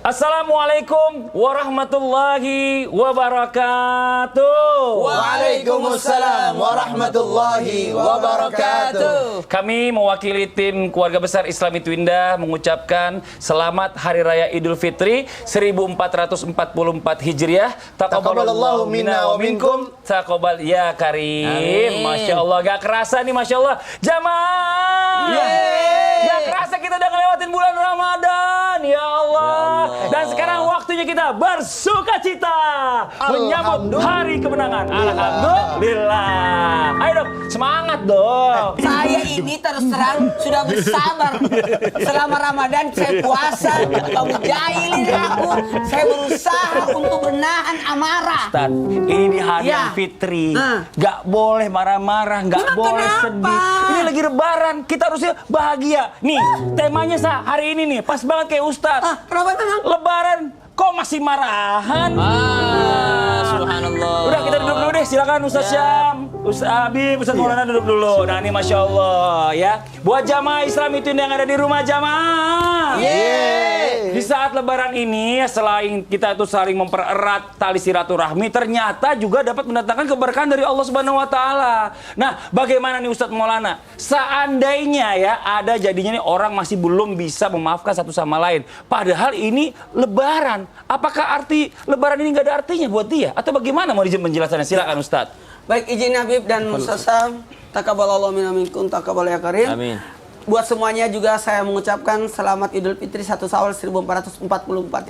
Assalamualaikum warahmatullahi wabarakatuh. Waalaikumsalam warahmatullahi wabarakatuh. Kami mewakili tim keluarga besar Islami Twindah mengucapkan selamat Hari Raya Idul Fitri 1444 Hijriah. Taqabbalallahu minna wa minkum. Taqabbal ya karim. Masya Allah, gak kerasa nih, Masya Allah. Jamaah. Gak kerasa kita udah ngelewatin bulan Ramadan. Ya Allah. Dan sekarang waktunya kita bersuka cita menyambut hari kemenangan. Alhamdulillah. Ayo dong, semangat dong. Saya ini terus terang sudah bersabar. Selama Ramadan saya puasa, kamu jahilin aku. Saya berusaha untuk menahan amarah. Ustaz, ini di hari yang fitri. Gak boleh marah-marah, gak boleh sedih. Ini lagi lebaran, kita harusnya bahagia. Nih, temanya hari ini nih, pas banget kayak Ustaz. Kenapa memang? Lebaran, kok masih marahan? Subhanallah. Udah, kita duduk dulu deh, silakan Ustaz Syam, Ustaz Habib, Ustaz Maulana duduk dulu. Nah ini Masya Allah ya, buat jamaah Islam itu yang ada di rumah jamaah. Di saat Lebaran ini, selain kita itu saling mempererat tali silaturahmi, ternyata juga dapat mendatangkan keberkahan dari Allah Subhanahu Wa Taala. Nah, bagaimana nih Ustaz Maulana? Seandainya ya ada jadinya nih orang masih belum bisa memaafkan satu sama lain, padahal ini Lebaran. Apakah arti Lebaran ini nggak ada artinya buat dia? Atau bagaimana mau penjelasannya? Silakan Ustaz. Baik, izin Habib dan Ustaz Syam, taqabbalallahu minna minkum, taqabbal ya karim. Amin. Buat semuanya juga saya mengucapkan selamat Idul Fitri 1 Syawal 1444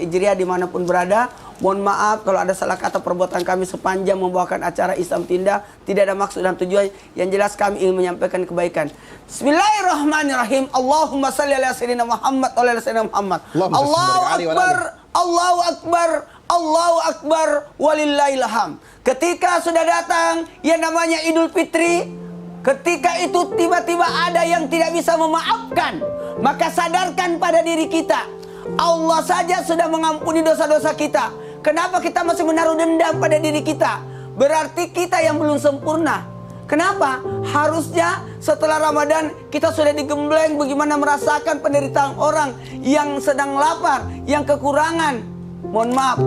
Hijriah dimanapun berada. Mohon maaf kalau ada salah kata perbuatan kami sepanjang membawakan acara Islam Twindah. Tidak ada maksud dan tujuan, yang jelas kami ingin menyampaikan kebaikan. Bismillahirrahmanirrahim. Allahumma salli ala sayyidina Muhammad wa ala sayyidina Muhammad. Allahu Akbar, Allahu Akbar, Allahu Akbar, walillahil hamd. Ketika sudah datang yang namanya Idul Fitri, ketika itu tiba-tiba ada yang tidak bisa memaafkan, maka sadarkan pada diri kita, Allah saja sudah mengampuni dosa-dosa kita. Kenapa kita masih menaruh dendam pada diri kita? Berarti kita yang belum sempurna. Kenapa? Harusnya setelah Ramadan kita sudah digembleng bagaimana merasakan penderitaan orang yang sedang lapar, yang kekurangan. Mohon maaf,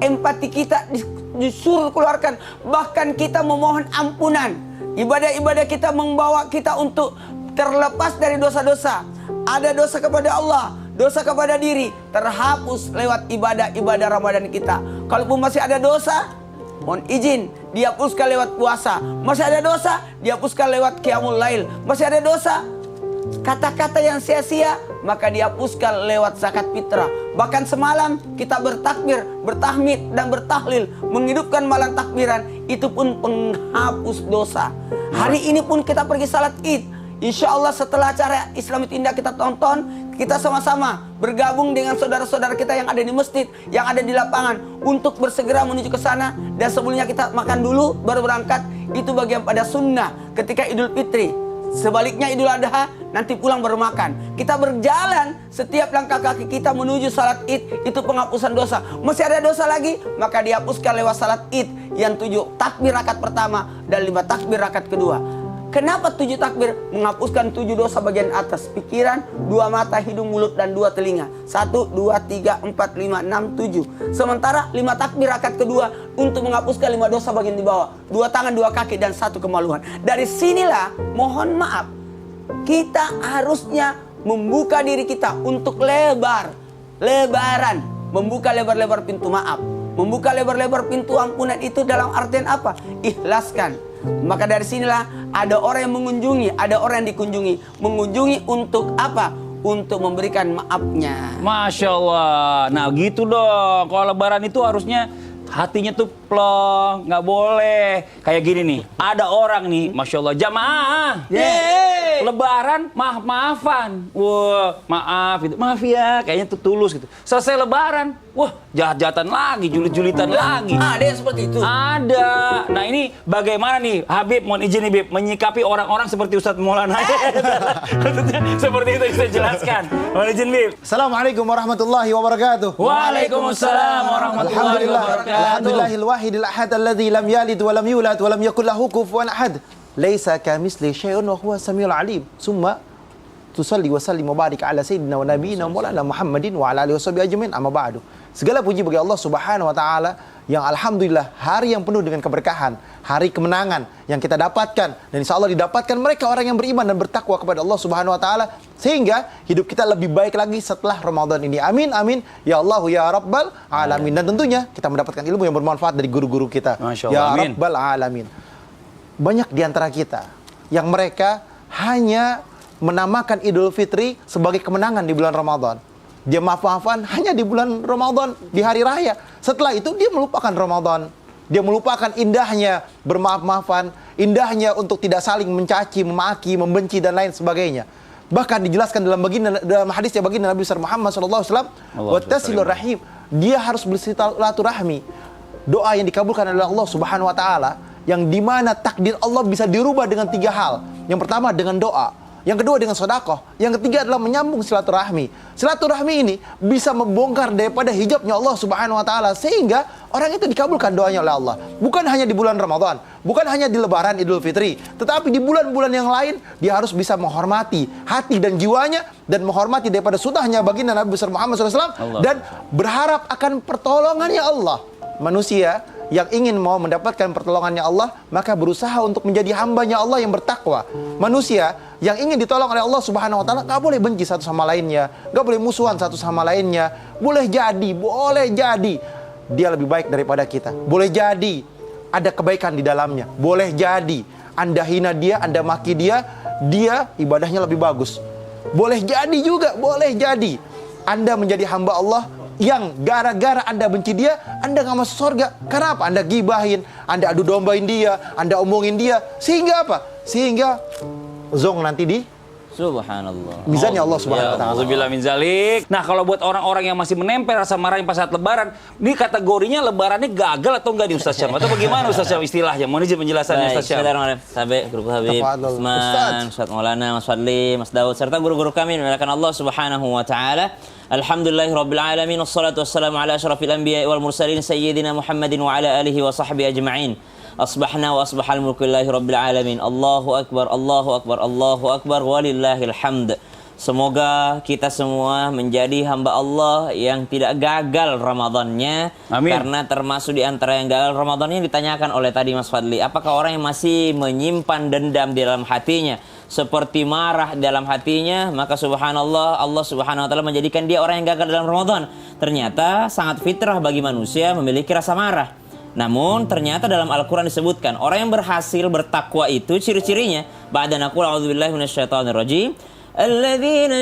empati kita disuruh keluarkan. Bahkan kita memohon ampunan. Ibadah-ibadah kita membawa kita untuk terlepas dari dosa-dosa. Ada dosa kepada Allah, dosa kepada diri, terhapus lewat ibadah-ibadah Ramadan kita. Kalaupun masih ada dosa, mohon izin, dihapuskan lewat puasa. Masih ada dosa, dihapuskan lewat qiyamul lail. Masih ada dosa, kata-kata yang sia-sia, maka dihapuskan lewat zakat fitrah. Bahkan semalam kita bertakbir, bertahmid dan bertahlil, menghidupkan malam takbiran, itu pun penghapus dosa. Hari ini pun kita pergi salat Id. Insya Allah setelah acara Islam Twindah kita tonton, kita sama-sama bergabung dengan saudara-saudara kita yang ada di masjid, yang ada di lapangan, untuk bersegera menuju ke sana. Dan sebelumnya kita makan dulu baru berangkat. Itu bagian pada sunnah ketika Idul Fitri. Sebaliknya Idul Adha, nanti pulang baru makan. Kita berjalan setiap langkah kaki kita menuju salat Id, itu penghapusan dosa. Masih ada dosa lagi, maka dihapuskan lewat salat Id yang 7 takbir rakaat pertama dan 5 takbir rakaat kedua. Kenapa 7 takbir? Menghapuskan 7 dosa bagian atas, pikiran, 2 mata, hidung, mulut, dan 2 telinga. 1, 2, 3, 4, 5, 6, 7. Sementara 5 takbir rakaat kedua untuk menghapuskan 5 dosa bagian di bawah. 2 tangan, 2 kaki, dan 1 kemaluan. Dari sinilah, mohon maaf, kita harusnya membuka diri kita untuk lebaran. Membuka lebar-lebar pintu maaf. Membuka lebar-lebar pintu ampunan itu dalam artian apa? Ikhlaskan. Maka dari sinilah ada orang yang mengunjungi, ada orang yang dikunjungi. Mengunjungi untuk apa? Untuk memberikan maafnya. Masya Allah. Nah gitu dong. Kalau Lebaran itu harusnya hatinya tuh plong, nggak boleh. Kayak gini nih, ada orang nih, Masya Allah, jamaah. Lebaran maaf-maafan. Wah, maaf gitu. Maaf ya, kayaknya tuh tulus gitu. Selesai Lebaran, wah jahat-jahatan lagi, julit-julitan lagi. Ada yang seperti itu? Ada. Nah ini bagaimana nih, Habib, mohon izin nih, Habib, menyikapi orang-orang seperti Ustadz Maulana. Maksudnya seperti itu bisa jelaskan. Mohon izin, Habib. Assalamualaikum warahmatullahi wabarakatuh. Waalaikumsalam warahmatullahi wabarakatuh. Alhamdulillahil wahidil ahad alladzi lam yalid wa lam yulad wa lam yakul lahu kufuwan ahad. Laisa kamitsli syai'un wa huwas samiul alim. Summa tusalli wa sallim wa barik ala sayyidina wa nabiyina maulana Muhammadin wa ala alihi washabihi ajmain, amma ba'du. Segala puji bagi Allah Subhanahu wa taala yang alhamdulillah hari yang penuh dengan keberkahan, hari kemenangan yang kita dapatkan, dan insya Allah didapatkan mereka orang yang beriman dan bertakwa kepada Allah Subhanahu wa taala, sehingga hidup kita lebih baik lagi setelah Ramadan ini. Amin amin ya Allah ya Rabbal alamin. Dan tentunya kita mendapatkan ilmu yang bermanfaat dari guru-guru kita. Masya Allah, ya amin. Rabbal alamin. Banyak di antara kita yang mereka hanya menamakan Idul Fitri sebagai kemenangan di bulan Ramadan. Dia maaf-maafan hanya di bulan Ramadan, di hari raya. Setelah itu dia melupakan Ramadan. Dia melupakan indahnya bermaaf-maafan, indahnya untuk tidak saling mencaci, memaki, membenci dan lain sebagainya. Bahkan dijelaskan dalam hadisnya baginda Nabi besar Muhammad SAW, wattasilur rahim. Dia harus bersilaturahmi. Doa yang dikabulkan oleh Allah Subhanahu wa taala, yang dimana takdir Allah bisa dirubah dengan 3 hal. Yang pertama dengan doa, yang kedua dengan sedekah, yang ketiga adalah menyambung silaturahmi. Silaturahmi ini bisa membongkar daripada hijabnya Allah Subhanahu wa taala, sehingga orang itu dikabulkan doanya oleh Allah. Bukan hanya di bulan Ramadan, bukan hanya di lebaran Idul Fitri, tetapi di bulan-bulan yang lain dia harus bisa menghormati hati dan jiwanya, dan menghormati daripada sunnahnya baginda Nabi besar Muhammad SAW, dan berharap akan pertolongannya Allah. Manusia yang ingin mau mendapatkan pertolongannya Allah, maka berusaha untuk menjadi hambanya Allah yang bertakwa. Manusia yang ingin ditolong oleh Allah Subhanahu wa taala gak boleh benci satu sama lainnya, gak boleh musuhan satu sama lainnya. Boleh jadi dia lebih baik daripada kita. Boleh jadi ada kebaikan di dalamnya. Boleh jadi Anda hina dia, Anda maki dia, dia ibadahnya lebih bagus. Boleh jadi Anda menjadi hamba Allah yang gara-gara Anda benci dia, Anda gak masuk surga. Karena apa? Anda gibahin, Anda adu dombain dia, Anda omongin dia. Sehingga apa? Sehingga zong nanti di Subhanallah. mizannya Allah Subhanahu wa taala. Alhamdulillah min zalik. Nah, kalau buat orang-orang yang masih menempel rasa marahnya pas saat lebaran, ini kategorinya lebarannya gagal atau enggak di Ustaz Syam? Atau bagaimana Ustaz Syam istilahnya? Mohon izin penjelasannya Ustaz Syam. Bismillahirrahmanirrahim. Sahabat guru Habib, Tafadhol. Usman, Ustaz Maulana, Mas Fadli, Mas Daud, serta guru-guru kami dimuliakan Allah Subhanahu wa taala. Alhamdulillahirabbil alamin, wassalatu wassalamu ala asyrafil anbiya'i wal mursalin sayyidina Muhammadin wa ala alihi wa sahbihi ajma'in. Asbahna wa asbahal mulku lillahi rabbil alamin. Allahu akbar, Allahu akbar, Allahu akbar, walillahil hamd. Semoga kita semua menjadi hamba Allah yang tidak gagal Ramadannya. Amin. Karena termasuk di antara yang gagal Ramadannya ditanyakan oleh tadi Mas Fadli, apakah orang yang masih menyimpan dendam di dalam hatinya, seperti marah dalam hatinya, maka subhanallah, Allah Subhanahu wa taala menjadikan dia orang yang gagal dalam Ramadan. Ternyata sangat fitrah bagi manusia memiliki rasa marah. Namun ternyata dalam Al-Quran disebutkan orang yang berhasil bertakwa itu ciri-cirinya ba'da naqul a'udzubillahi minasyaitonir rajim alladzina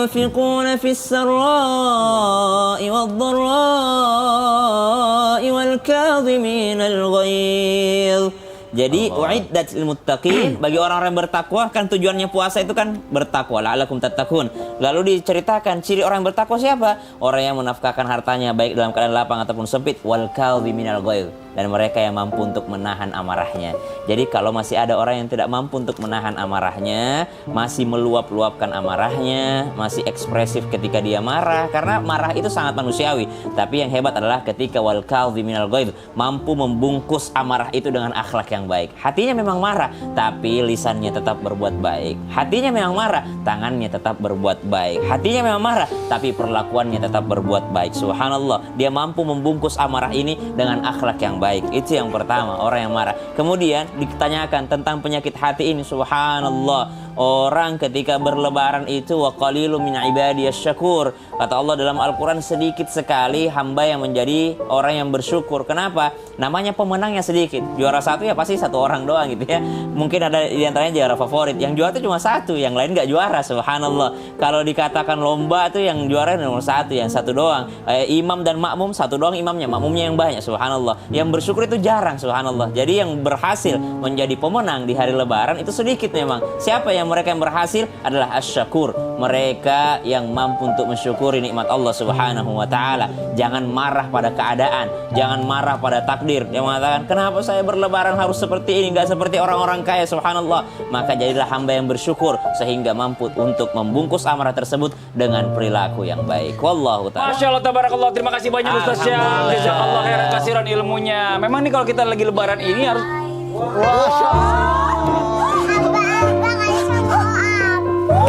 yunfiquna fis sarra'i wad-dharra'i wal kadhiminal ghaidh. Jadi uiddat lil muttaqin, bagi orang-orang yang bertakwa, kan tujuannya puasa itu kan bertakwa, la'allakum tattaqun. Lalu diceritakan ciri orang yang bertakwa siapa? Orang yang menafkahkan hartanya baik dalam keadaan lapang ataupun sempit, wal kadhiminal ghaidh, dan mereka yang mampu untuk menahan amarahnya. Jadi kalau masih ada orang yang tidak mampu untuk menahan amarahnya, masih meluap-luapkan amarahnya, masih ekspresif ketika dia marah, karena marah itu sangat manusiawi. Tapi yang hebat adalah ketika wal kadhiminal ghaidh, mampu membungkus amarah itu dengan akhlak yang baik. Hatinya memang marah, tapi lisannya tetap berbuat baik. Hatinya memang marah, tangannya tetap berbuat baik. Hatinya memang marah, tapi perlakuannya tetap berbuat baik. Subhanallah, dia mampu membungkus amarah ini dengan akhlak yang baik. Itu yang pertama, orang yang marah. Kemudian ditanyakan tentang penyakit hati ini. Subhanallah, orang ketika berlebaran itu wa qalilun min ibadiyas syakur. Kata Allah dalam Al-Quran, sedikit sekali hamba yang menjadi orang yang bersyukur. Kenapa? Namanya pemenangnya sedikit. Juara satu ya pasti satu orang doang gitu ya. Mungkin ada di antaranya juara favorit. Yang juara itu cuma satu, yang lain nggak juara. Subhanallah. Kalau dikatakan lomba itu yang juara nomor satu, yang satu doang. Imam dan makmum satu doang imamnya, makmumnya yang banyak. Subhanallah. Yang bersyukur itu jarang. Subhanallah. Jadi yang berhasil menjadi pemenang di hari lebaran itu sedikit memang. Siapa yang mereka yang berhasil adalah asyakur, mereka yang mampu untuk mensyukuri nikmat Allah Subhanahu wa taala. Jangan marah pada keadaan, jangan marah pada takdir yang mengatakan kenapa saya berlebaran harus seperti ini, enggak seperti orang-orang kaya. Subhanallah. Maka jadilah hamba yang bersyukur sehingga mampu untuk membungkus amarah tersebut dengan perilaku yang baik. Wallahu taala. Masya Allah, tabarakallah. Terima kasih banyak Ustaz Syam. Jazakallah khairan kasiran ilmunya. Memang nih kalau kita lagi lebaran ini harus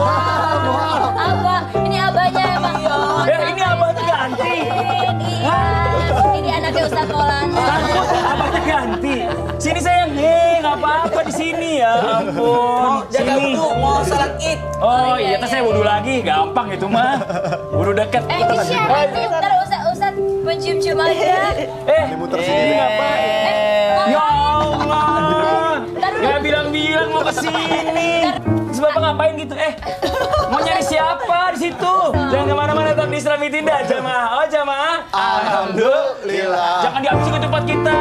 Abah, ini abahnya emang. Ini abahnya ganti. Iya. Ini anaknya Ustaz Maulana. Takut abahnya ganti. Sini sayang, nggak apa-apa di sini ya ampun. Jaga Sini. wudhu, mau salat id. Oh iya, terus saya wudhu lagi, gampang itu mah. Wudhu deket. Itu siapa sih? Ntar Ustaz mencium-cium aja. Muter sendiri. Ngapain? Ya Allah. Gak bilang-bilang mau kesini. Terus Bapak ngapain gitu? Mau nyari siapa di situ? Jangan kemana-mana, tetap di Islami Tindak, jamaah. Oh jamaah. Alhamdulillah. Jangan dihabiskan ke tempat kita.